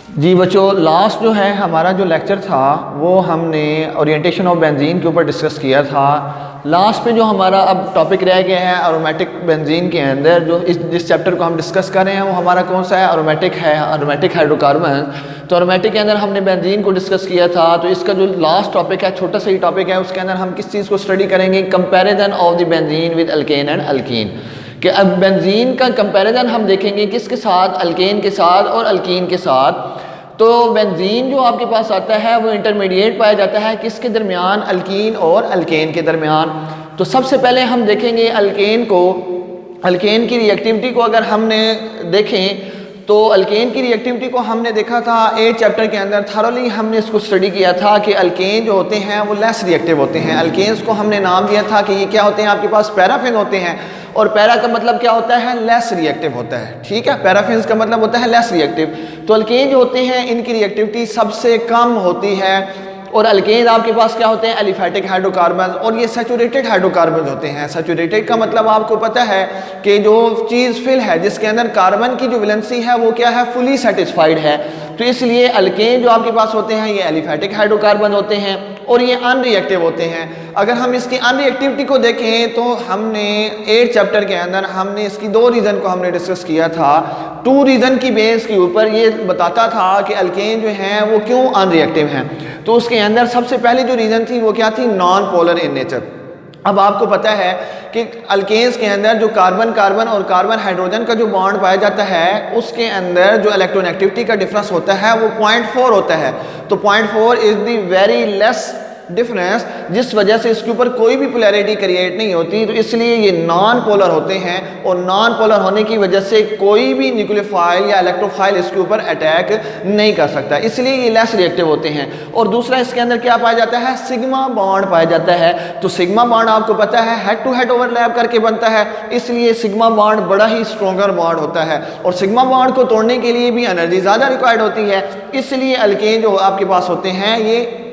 जी बच्चों, लास्ट जो है हमारा जो लेक्चर था वो हमने ओरिएंटेशन ऑफ बेंजीन के ऊपर डिस्कस किया था। लास्ट पे जो हमारा अब टॉपिक रह गया है अरोमेटिक बेंजीन के अंदर, जो जिस चैप्टर को हम डिस्कस कर रहे हैं वो हमारा कौन सा है, अरोमेटिक है, अरोमेटिक हाइड्रोकार्बन। तो अरोमेटिक के अंदर हमने बेंजीन को डिस्कस किया था। तो इसका जो लास्ट टॉपिक है, छोटा सा ही टॉपिक है, उसके अंदर हम किस चीज़ को स्टडी करेंगे, comparison of the benzene with alkane and alkyne. कि अब बेंजीन का कंपैरिजन हम देखेंगे किसके साथ, अल्केन के साथ और अल्कीन के साथ। तो बेंजीन जो आपके पास आता है वो इंटरमीडिएट पाया जाता है किसके दरमियान, अल्कीन और अल्केन के दरमियान। तो सबसे पहले हम देखेंगे अल्केन को। अल्केन की रिएक्टिविटी को अगर हमने देखें तो अल्केन की रिएक्टिविटी को हमने देखा था 8 चैप्टर के अंदर, थॉरोली हमने इसको स्टडी किया था कि अल्केन जो होते हैं वो लेस रिएक्टिव होते हैं। अल्केन्स को हमने नाम दिया था कि ये क्या होते हैं, आपके पास पैराफिन होते हैं, और पैरा का मतलब क्या होता है, लेस रिएक्टिव होता है। ठीक है, पैराफिन्स का मतलब होता है लेस रिएक्टिव। तो अल्केन जो होते हैं इनकी रिएक्टिविटी सबसे कम होती है। और अल्केन आपके पास क्या होते हैं, एलिफैटिक हाइड्रोकार्बन, और ये सैचुरेटेड हाइड्रोकार्बन होते हैं। सैचुरेटेड का मतलब आपको पता है कि जो चीज़ फिल है जिसके अंदर कार्बन की जो वैलेंसी है वो क्या है, फुली सेटिस्फाइड है। तो इसलिए अल्केन जो आपके पास होते हैं ये एलिफैटिक हाइड्रोकार्बन होते हैं और ये अनरिएक्टिव होते हैं। अगर हम इसकी अनरिएक्टिविटी को देखें तो हमने 8 चैप्टर के अंदर हमने इसकी 2 रीज़न को हमने डिस्कस किया था। 2 रीज़न की बेस के ऊपर ये बताता था कि अल्केन जो हैं वो क्यों अनरिएक्टिव हैं। तो उसके अंदर सबसे पहले जो रीज़न थी वो क्या थी, नॉन पोलर इन नेचर। अब आपको पता है कि अल्केन्स के अंदर जो कार्बन कार्बन और कार्बन हाइड्रोजन का जो बॉन्ड पाया जाता है उसके अंदर जो इलेक्ट्रोनेगेटिविटी का डिफरेंस होता है वो 0.4 होता है। तो 0.4 is the very less difference, जिस वजह से इसके ऊपर कोई भी पोलैरिटी क्रिएट नहीं होती। तो इसलिए ये नॉन पोलर होते हैं, और नॉन पोलर होने की वजह से कोई भी न्यूक्लियोफाइल या इलेक्ट्रोफाइल इसके ऊपर अटैक नहीं कर सकता, इसलिए ये लेस रिएक्टिव होते हैं। और दूसरा इसके अंदर क्या पाया जाता है, सिग्मा बॉन्ड पाया जाता है। तो सिग्मा बॉन्ड आपको पता है हेड टू हेड ओवरलैप करके बनता है, इसलिए सिग्मा बॉन्ड बड़ा ही स्ट्रॉन्गर बॉन्ड होता है। और सिग्मा बॉन्ड को तोड़ने के लिए भी एनर्जी ज़्यादा रिक्वायर्ड होती है, इसलिए अल्केन जो आपके पास होते हैं ये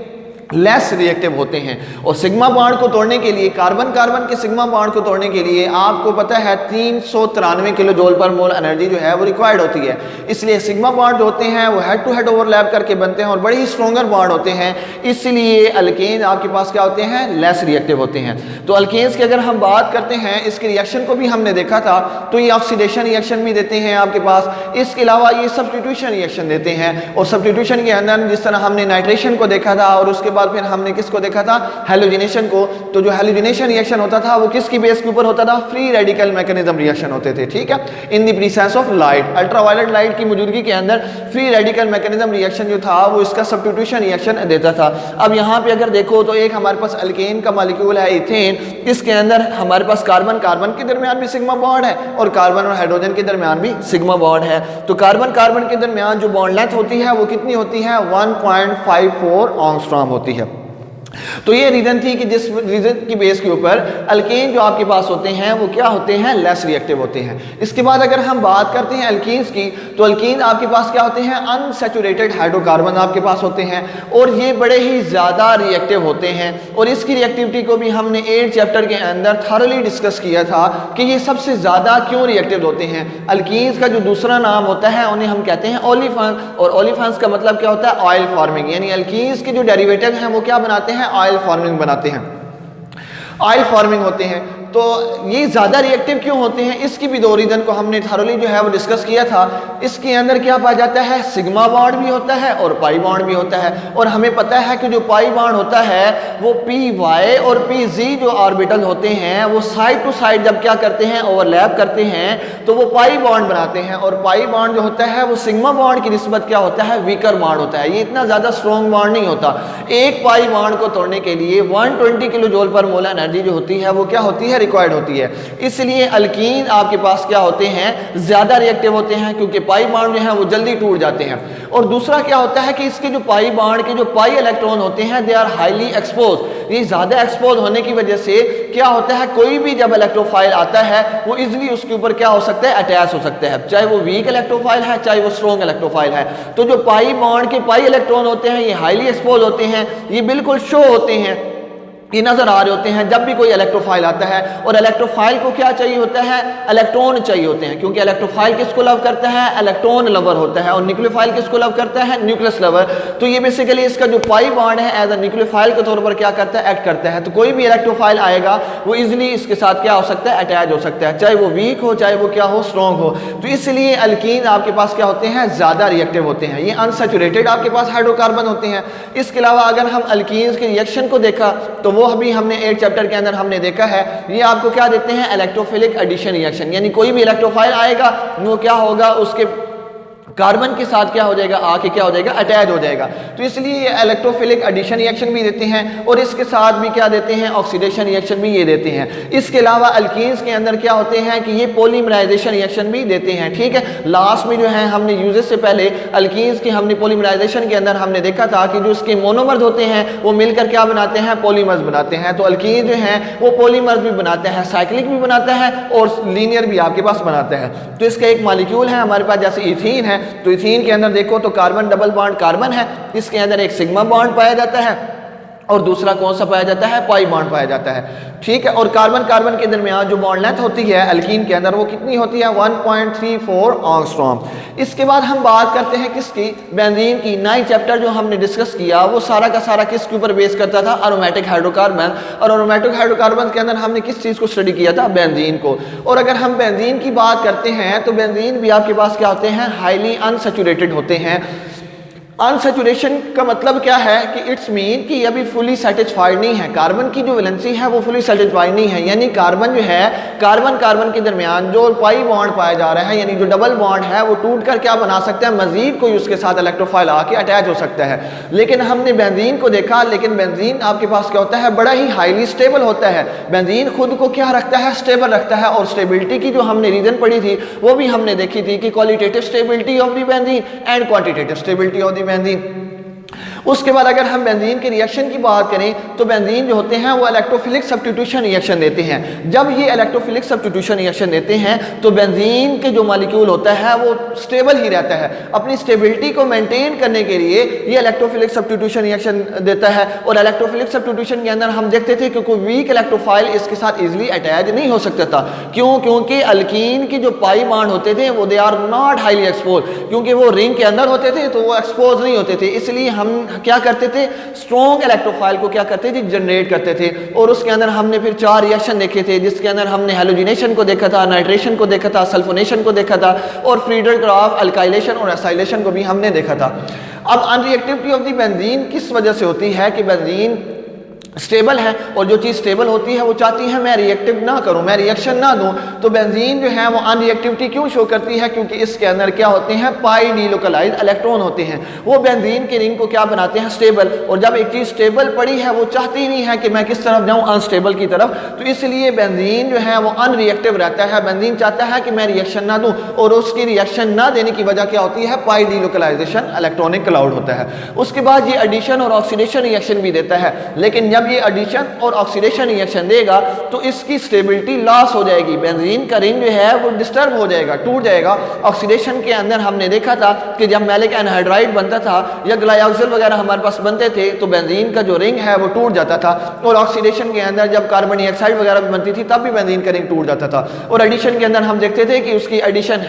लेस रिएक्टिव होते हैं। और सिग्मा बॉन्ड को तोड़ने के लिए, कार्बन कार्बन के सिग्मा बॉन्ड को तोड़ने के लिए आपको पता है 393 किलो जूल पर मोल एनर्जी जो है वो रिक्वायर्ड होती है। इसलिए सिग्मा बॉन्ड जो होते हैं वो हेड टू हेड ओवरलैप करके बनते हैं और बड़े ही स्ट्रॉन्गर बॉन्ड होते हैं, इसलिए अल्केन आपके पास क्या होते हैं, लेस रिएक्टिव होते हैं। तो अल्केन्स की अगर हम बात करते हैं, इसके रिएक्शन को भी हमने देखा था, तो ये ऑक्सीडेशन रिएक्शन भी देते हैं आपके पास। इसके अलावा ये सब्स्टिट्यूशन रिएक्शन देते हैं, और सब्स्टिट्यूशन के अंदर जिस तरह हमने नाइट्रेशन को देखा था और उसके बाद फिर हमने किसको देखा था, हैलोजिनेशन को। तो जो हैलोजिनेशन रिएक्शन होता था वो किसकी बेस के ऊपर होता था, फ्री रेडिकल मैकेनिज्म रिएक्शन होते थे। ठीक है, in the presence of light, ultraviolet light की मौजूदगी के अंदर फ्री रेडिकल मैकेनिज्म रिएक्शन जो था वो इसका सब्स्टिट्यूशन रिएक्शन देता था। अब यहाँ पे अगर देखो तो एक हमारे पास अल्केन का मॉलिक्यूल है इथेन, इसके अंदर हमारे पास कार्बन कार्बन के दरमियान भी सिग्मा बॉन्ड है और कार्बन और हाइड्रोजन के दरमियान भी सिग्मा बॉन्ड है। तो कार्बन कार्बन के दरमियान जो बॉन्ड लेंथ होती है वो कितनी होती है, 1.54 एंगस्ट्रॉम होती है। तो ये रीजन थी कि जिस रीजन की बेस के ऊपर अल्केन जो आपके पास होते हैं वो क्या होते हैं, लेस रिएक्टिव होते हैं। इसके बाद अगर हम बात करते हैं अल्कीन्स की, तो अल्कीन आपके पास क्या होते हैं, अनसैचुरेटेड हाइड्रोकार्बन आपके पास होते हैं, और ये बड़े ही ज़्यादा रिएक्टिव होते हैं। और इसकी रिएक्टिविटी को भी हमने 8 चैप्टर के अंदर थॉरोली डिस्कस किया था कि ये सबसे ज़्यादा क्यों रिएक्टिव होते हैं। अल्कीन्स का जो दूसरा नाम होता है उन्हें हम कहते हैं ओलिफेन, और ओलिफेन्स का मतलब क्या होता है, ऑयल फार्मिंग, यानी अल्कीन्स के जो डेरिवेटिव हैं वो क्या बनाते हैं, ऑयल फार्मिंग बनाते हैं, ऑयल फार्मिंग होते हैं। तो ये ज़्यादा रिएक्टिव क्यों होते हैं, इसकी भी 2 रीज़न को हमने थॉरोली जो है वो डिस्कस किया था। इसके अंदर क्या पाया जाता है, सिग्मा बॉन्ड भी होता है और पाई बॉन्ड भी होता है। और हमें पता है कि जो पाई बॉन्ड होता है वो पी वाई और पी जी जो ऑर्बिटल होते हैं वो साइड टू साइड जब क्या करते हैं, ओवरलैप करते हैं, तो वो पाई बॉन्ड बनाते हैं। और पाई बॉन्ड जो होता है वो सिग्मा बॉन्ड की निस्बत क्या होता है, वीकर बॉन्ड होता है, ये इतना ज़्यादा स्ट्रॉन्ग बॉन्ड नहीं होता। एक पाई बॉन्ड को तोड़ने के लिए 120 किलो जूल पर मोल एनर्जी जो होती है वो क्या होती है, रिक्वायर्ड होती है। इसलिए अल्कीन आपके पास क्या होते हैं, ज्यादा रिएक्टिव होते हैं, क्योंकि पाई बॉन्ड जो है वो जल्दी टूट जाते हैं। और दूसरा क्या होता है कि इसके जो पाई बॉन्ड के जो पाई इलेक्ट्रॉन होते हैं दे आर हाईली एक्सपोज। ये ज्यादा एक्सपोज होने की वजह से क्या होता है, कोई भी जब इलेक्ट्रोफाइल आता है वो इजिली उसके ऊपर क्या हो सकता है, अटैच हो सकता है, चाहे वो वीक इलेक्ट्रोफाइल है चाहे वो स्ट्रॉन्ग इलेक्ट्रोफाइल है। तो जो पाई बॉन्ड के पाई इलेक्ट्रॉन होते हैं ये हाईली एक्सपोज होते हैं, ये बिल्कुल शो होते हैं। ये नजर आ रहे होते हैं जब भी कोई इलेक्ट्रोफाइल आता है। और इलेक्ट्रोफाइल को क्या चाहिए होता है? इलेक्ट्रॉन चाहिए होते हैं, क्योंकि इलेक्ट्रोफाइल किसको लव करता है? इलेक्ट्रॉन लवर होता है। और न्यूक्लियोफाइल किसको लव करता है? Nucleus lover. तो ये बेसिकली इसका जो पाई बॉन्ड है एज अ न्यूक्लियोफाइल के तौर पर क्या करता है? एक्ट करता है। तो कोई भी इलेक्ट्रोफाइल आएगा वो इजिली इसके साथ क्या हो सकता है? अटैच हो सकता है, चाहे वो वीक हो चाहे वो क्या हो, स्ट्रॉन्ग हो। तो इसलिए अल्कीन आपके पास क्या होते हैं? ज्यादा रिएक्टिव होते हैं, ये अनसैचुरेटेड आपके पास हाइड्रोकार्बन होते हैं। इसके अलावा अगर हम अल्कीन्स के रिएक्शन को देखा तो वो अभी हमने एक चैप्टर के अंदर हमने देखा है, ये आपको क्या देते हैं? इलेक्ट्रोफिलिक एडिशन रिएक्शन, यानी कोई भी इलेक्ट्रोफाइल आएगा वो क्या होगा? उसके कार्बन के साथ क्या हो जाएगा? आके क्या हो जाएगा? अटैच हो जाएगा। तो इसलिए ये इलेक्ट्रोफिलिक एडिशन रिएक्शन भी देते हैं और इसके साथ भी क्या देते हैं? ऑक्सीडेशन रिएक्शन भी ये देते हैं। इसके अलावा अल्कीन्स के अंदर क्या होते हैं कि ये पॉलीमराइजेशन रिएक्शन भी देते हैं। ठीक है, लास्ट में जो है हमने यूजेस से पहले अल्कीन्स की हमने पॉलीमराइजेशन के अंदर हमने देखा था कि जो इसके मोनोमर्स होते हैं वो मिलकर क्या बनाते हैं? पॉलीमर्स बनाते हैं। तो अल्कीन जो है वो पॉलीमर्स भी बनाते हैं, साइक्लिक भी बनाता है और लीनियर भी आपके पास बनाता है। तो इसका एक मॉलिक्यूल है हमारे पास, जैसे इथीन है, तो इथीन के अंदर देखो तो कार्बन डबल बॉन्ड कार्बन है, इसके अंदर एक सिग्मा बॉन्ड पाया जाता है और दूसरा कौन सा पाया जाता है? पाई बॉन्ड पाया जाता है। ठीक है, और कार्बन कार्बन के दरमियान जो बॉन्ड लेंथ होती है अल्कीन के अंदर वो कितनी होती है? 1.34 एंगस्ट्रॉम। इसके बाद हम बात करते हैं किसकी? बेंजीन की। नई चैप्टर जो हमने डिस्कस किया वो सारा का सारा किसके ऊपर बेस करता था? Aromatic hydrocarbon. और एरोमेटिक हाइड्रोकार्बन के अंदर हमने किस चीज़ को स्टडी किया था? बेंजीन को। और अगर हम बेंजीन की बात करते हैं तो बेंजीन भी आपके पास क्या होते हैं? हाईली अनसैचुरेटेड होते हैं। अनसैचुरेशन का मतलब क्या है कि इट्स मीन कि अभी फुली सेटिस्फाइड नहीं है, कार्बन की जो वैलेंसी है वो फुली सेटिस्फाइड नहीं है, यानी कार्बन जो है कार्बन कार्बन के दरमियान जो पाई बॉन्ड पाया जा रहा है, यानी जो डबल बॉन्ड है वो टूट कर क्या बना सकता है? मजीद कोई उसके साथ इलेक्ट्रोफाइल आके अटैच हो सकता है। लेकिन हमने बेंजीन को देखा, लेकिन बेंजीन आपके पास क्या होता है? बड़ा ही हाईली स्टेबल होता है। बेंजीन खुद को क्या रखता है? स्टेबल रखता है। और स्टेबिलिटी की जो हमने रीजन पढ़ी थी वो भी हमने देखी थी कि qualitative stability of the benzene and quantitative stability of the benzene. उसके बाद अगर हम बेंजीन के रिएक्शन की बात करें तो बेंजीन जो होते हैं वो इलेक्ट्रोफिलिक सब्स्टिट्यूशन रिएक्शन देते हैं। जब ये इलेक्ट्रोफिलिक सब्स्टिट्यूशन रिएक्शन देते हैं तो बेंजीन के जो मॉलिक्यूल होता है वो स्टेबल ही रहता है। अपनी स्टेबिलिटी को मेंटेन करने के लिए ये इलेक्ट्रोफिलिक सब्स्टिट्यूशन रिएक्शन देता है। और इलेक्ट्रोफिलिक सब्स्टिट्यूशन के अंदर हम देखते थे कि कोई वीक इलेक्ट्रोफाइल इसके साथ इजिली अटैच नहीं हो सकता था। क्यों? क्योंकि अल्कीन की जो पाई बॉन्ड होते थे वो they are not highly expose, क्योंकि वो रिंग के अंदर होते थे तो वो एक्सपोज नहीं होते थे। इसलिए हम क्या करते थे? स्ट्रॉन्ग इलेक्ट्रोफाइल को क्या करते थे? जनरेट करते थे। और उसके अंदर हमने फिर 4 रिएक्शन देखे थे, जिसके अंदर हमने हैलोजिनेशन को देखा था, नाइट्रेशन को देखा था, सल्फोनेशन को देखा था और फ्रीडल-क्राफ्ट अल्काइलेशन और एसाइलेशन को भी हमने देखा था। अब अनरिएक्टिविटी ऑफ द बेंजीन किस वजह से होती है कि बेंजीन स्टेबल है और जो चीज़ स्टेबल होती है वो चाहती है मैं रिएक्टिव ना करूं, मैं रिएक्शन ना दूं। तो बेंजीन जो है वो अनरिएक्टिविटी क्यों शो करती है? क्योंकि इसके अंदर क्या होते हैं? पाई डीलोकलाइज इलेक्ट्रॉन होते हैं। वो बेंजीन के रिंग को क्या बनाते हैं? स्टेबल। और जब एक चीज़ स्टेबल पड़ी है वो चाहती नहीं है कि मैं किस तरफ जाऊं? अनस्टेबल की तरफ। तो इसलिए बेंजीन जो है वो अनरिएक्टिव रहता है। बेंजीन चाहता है कि मैं रिएक्शन ना दूं और उसकी रिएक्शन ना देने की वजह क्या होती है? पाई डीलोकलाइजेशन, इलेक्ट्रॉनिक क्लाउड होता है। उसके बाद ये एडिशन और ऑक्सीडेशन रिएक्शन भी देता है। लेकिन जब ये एडिशन और ऑक्सीडेशन रिएक्शन देगा तो इसकी स्टेबिलिटी लॉस हो जाएगी। बेंजीन का रिंग जो है वो डिस्टर्ब हो जाएगा, टूट जाएगा। ऑक्सीडेशन के अंदर हमने देखा था कि जब मैलिक एनहाइड्राइड बनता था या ग्लाइऑक्सिल वगैरह हमारे पास बनते थे तो बेंजीन का जो रिंग है वो टूट जाता था। और ऑक्सीडेशन के अंदर जब कार्बन डाइऑक्साइड वगैरह बनती थी तब भी बेंजीन का रिंग टूट जाता था। और एडिशन के अंदर हम देखते थे कि उसकी एडिशन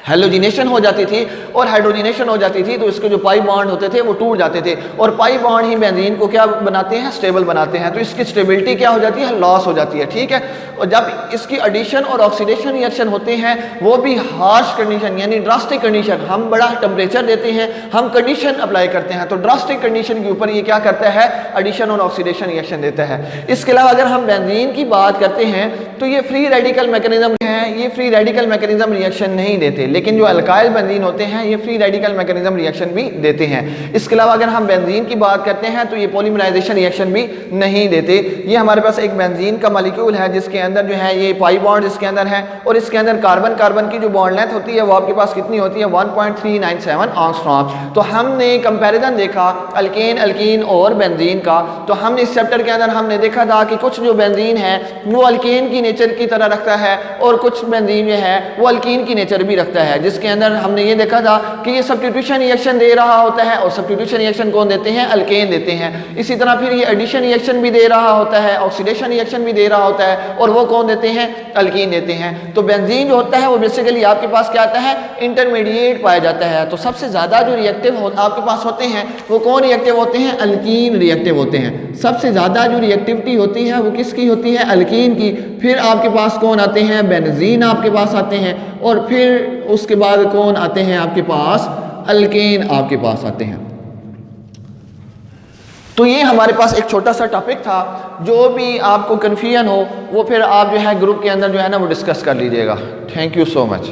हेलोजिनेशन हो जाती थी और हाइड्रोजिनेशन हो जाती थी, तो इसके जो पाई बॉन्ड होते थे वो टूट जाते थे। और पाई बॉन्ड ही बेंजीन को क्या बनाते हैं? स्टेबल बनाते हैं। तो इसकी स्टेबिलिटी क्या हो जाती है? लॉस हो जाती है। ठीक है, और जब इसकी एडिशन और ऑक्सीडेशन रिएक्शन होते हैं वो भी हार्श कंडीशन यानी ड्रास्टिक कंडीशन, हम बड़ा टेम्परेचर देते हैं, हम कंडीशन अप्लाई करते हैं, तो ड्रास्टिक कंडीशन के ऊपर ये क्या करता है? एडिशन और ऑक्सीडेशन रिएक्शन देता है। इसके अलावा अगर हम बेंजीन की बात करते हैं तो ये फ्री रेडिकल मैकेनिज्म है, ये फ्री रेडिकल मैकेनिज्म रिएक्शन नहीं देते। लेकिन जो अल्काइल बेंजीन होते हैं ये फ्री रेडिकल मैकेनिज्म रिएक्शन भी देते हैं। इसके अलावा अगर हम बेंजीन की बात करते हैं तो ये पॉलीमराइजेशन रिएक्शन भी नहीं देते। ये हमारे पास एक बेंजीन का मॉलिक्यूल है जिसके अंदर जो है ये पाई बॉन्ड इसके अंदर है और इसके अंदर कार्बन कार्बन की जो बॉन्ड लेंथ होती है वो आपके पास कितनी होती है 1.397 एंगस्ट्रॉम। तो हमने कंपैरिजन देखा अल्केन अल्कीन और बेंजीन का। तो हमने इस चैप्टर के अंदर हमने देखा था कि कुछ जो बेंजीन है वो अल्केन की नेचर की तरह रखता है और कुछ बेंजीन जो है वो अल्कीन की नेचर भी रखता है, जिसके अंदर हमने ये देखा था कि ये सब्स्टिट्यूशन रिएक्शन दे रहा होता है और सब्स्टिट्यूशन रिएक्शन कौन देते हैं, अल्केन देते हैं। इसी तरह फिर ये एडिशन रिएक्शन भी दे रहा होता है, ऑक्सीडेशन रिएक्शन भी दे रहा होता है और वो कौन देते हैं, अल्कीन देते हैं। तो बेंजीन जो होता है वो बेसिकली आपके पास क्या आता है, इंटरमीडिएट पाया जाता है। तो सबसे ज़्यादा जो रिएक्टिव आपके पास होते हैं वो कौन रिएक्टिव होते हैं, अल्कीन रिएक्टिव होते हैं। सबसे ज़्यादा जो रिएक्टिविटी होती है वो किसकी होती है, अल्कीन की। फिर आपके पास कौन आते हैं, बेंजीन आपके पास आते हैं और फिर उसके बाद कौन आते हैं आपके पास, अल्केन आपके पास आते हैं। तो ये हमारे पास एक छोटा सा टॉपिक था। जो भी आपको कन्फ्यूजन हो वो फिर आप जो है ग्रुप के अंदर जो है ना वो डिस्कस कर लीजिएगा। Thank you so much.